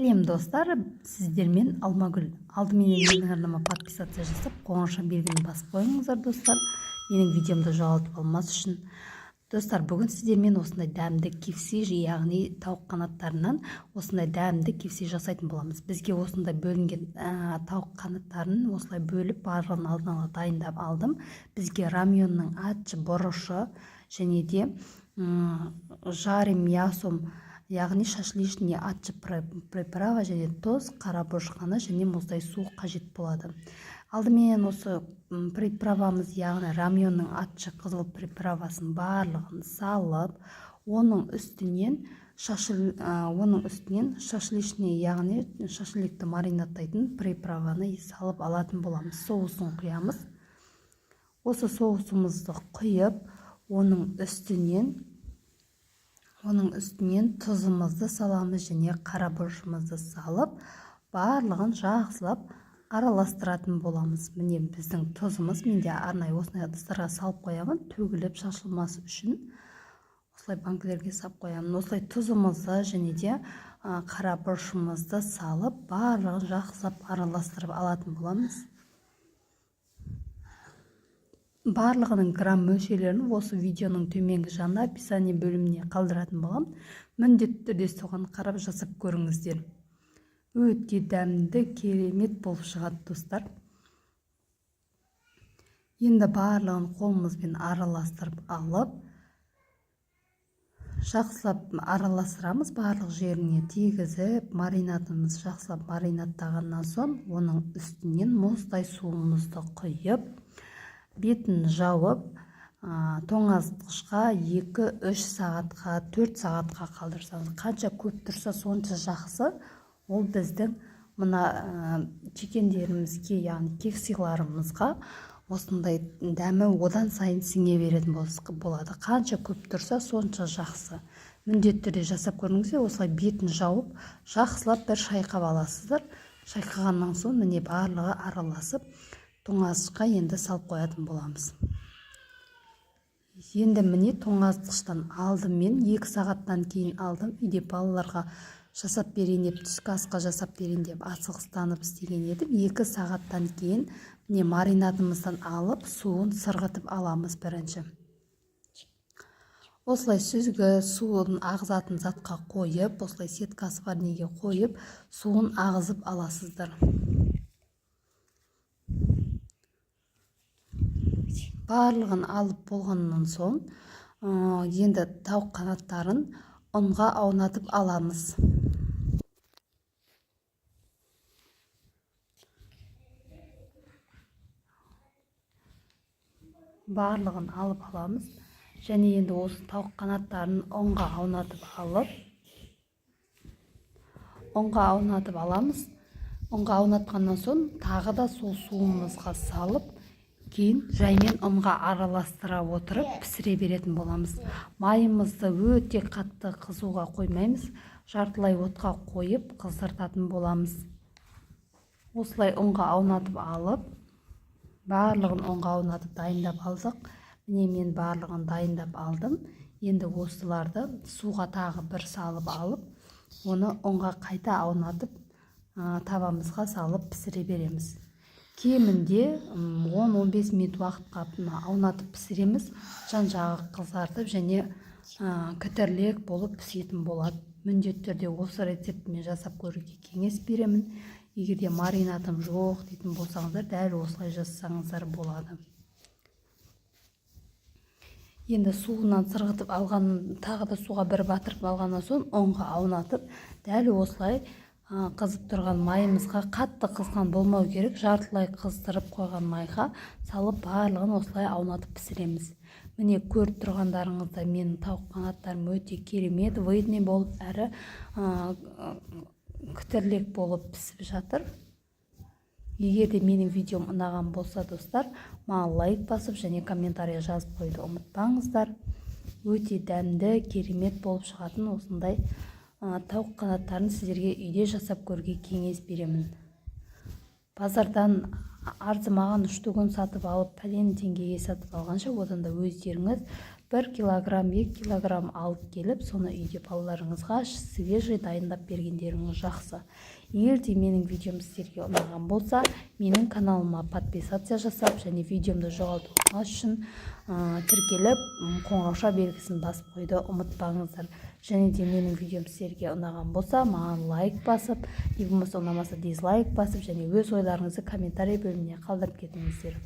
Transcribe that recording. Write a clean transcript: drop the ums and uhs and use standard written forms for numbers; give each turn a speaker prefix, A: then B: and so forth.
A: Сәлем достар, сіздермен Алмагүл. Алдымен менің арнама подписация жасап, қоңырша белгіні басып қойыңыздар достар. Менің видеомды жоғалтып алмас үшін. Достар, бүгін сіздермен осындай дәмді кепсе, яғни тауық қанаттарынан осындай дәмді кепсе жасайтын боламыз. Бізге осындай бөлінген тауық қанаттарын осылай бөліп, барлығын алдын ала дайындап алдым. Бізге рамьонның ачы бұрышы және де жарым мясом, яғни шашличный ачы приправа және тоз, қара бұрышқаны және мұздай су қажет болады. Алдымен осы приправамыз, яғни рамьонның ачы қызыл приправасын барлығын салып, оның үстінен шашличный, яғни шашликті маринаттайтын приправаны салып алатын боламыз. Соусын құямыз. Осы соусымызды құйып, оның үстінен тұзымызды саламыз және қара бұрышымызды салып, барлығын жақсылап араластыратын боламыз. Міне біздің тұзымыз, менде арнайы осындай ыдыстарға салып қоямын, төгіліп шашылмас үшін. Осылай банкілерге салып қоямын. Осылай тұзымызды және де қара бұрышымызды салып, барлығын жақсылап араластырып алатын боламыз. Барлығының грамм мөлшерлерін осы видеоның төменгі жағында описание бөліміне қалдыратын болам. Міндетті түрде соған қарап жасап көріңіздер. Өте дәмді, керемет болып шығады достар. Енді барлығын қолымызбен араластырып алып, жақсылап араластырамыз, барлық жеріне тигізіп, маринатымыз жақсылап маринаттағаннан соң, оның үстінен мұздай суымызды құйып, бетін жауып, тоңазытқышқа 2-3 сағатқа, 4 сағатқа қалдырсаңыз, қанша көп тұрса сонша жақсы. Ол біздің мына чекендерімізге, яғни кексиларымызға осындай дәмі одан сайын сіңе беретін болады. Қанша көп тұрса сонша жақсы. Міндетті түрде жасап көріңіздер. Осылай бетін жауып, жақсылап бір шайқап аласыздар. Шайқағаннан соң міне барлығы араласып, тоңазытқышқа енді салып қоятын боламыз. Енді міне тоңазытқыштан алдым, мен 2 сағаттан кейін алдым. Үйде балаларға жасап берейін деп, түскі асқа жасап берейін деп асығыстанып істеген едім. 2 сағаттан кейін міне маринадымыздан алып, суын сырғытып аламыз бірінші. Осылай сүзгі суын ағызатын затқа қойып, осылай сеткасы бар неге қойып, суын ағызып аласыздар. Барлығын алып болғаннан соң, енді тауық қанаттарын ұнға аунатып аламыз. Барлығын алып аламыз. Және енді осы тауық қанаттарын ұнға аунатып аламыз. Ұнға аунатқаннан соң тағы да сол суымызға салып, кейін жаймен ұнға араластыра отырып пісіре беретін боламыз. Майымызды өте қатты қызуға қоймаймыз, жартылай отқа қойып қыздыртатын боламыз. Осылай ұнға аунатып алып, барлығын ұнға аунатып дайындап алдық. Міне мен барлығын дайындап алдым. Енді осыларды суға тағы бір салып алып, оны ұнға қайта аунатып, табамызға салып пісіре береміз. Кемінде 10-15 минут уақытқа аунатып пісіреміз. Жан-жағы қызартып және күтірлік болып пісетін болады. Міндетті түрде осы рецептімен жасап көруге кеңес беремін. Егерде маринатым жоқ дейтін болсаңыздар, дәл осылай жасасаңыздар болады. Енді суынан сырғытып алған, тағы да суға бір батырып алғаннан соң ұнға аунатып, дәл осылай қызып тұрған майымызға, қатты қызған болмау керек, жартылай қыздырып қойған майға салып барлығын осылай аунатып пісіреміз. Міне көріп тұрғандарыңызда менің тауық қанаттарым өте керемет, выйдный болып, әрі күтірлік болып пісіп жатыр. Егерде менің видеом ұнаған болса достар, маған лайк басып және комментария жазып қойды ұмытпаңыздар. Өте дәмді, керемет болып шығатын осындай тауық қанаттарын сіздерге үйде жасап көруге кеңес беремін. Базардан арзымаған 3 түгін сатып алып, пәлен теңгеге сатып алғанша, одан да өздеріңіз 1 килограмм 2 килограмм алып келіп соны үйде балаларыңызға свежий дайындап бергендеріңіз жақсы. Егер де менің видеом сіздерге ұнаған болса, менің каналыма подписация жасап және видеомды жоғалтпас үшін тіркеліп қоңырауша белгісін басып қойды ұмытпаңыздар. Және де менің видеом сіздерге ұнаған болса, маған лайк басып, не болмаса ұнамаса дизлайк басып және өз ойларыңызды комментарий бөліміне қалдырып кетіңіздер.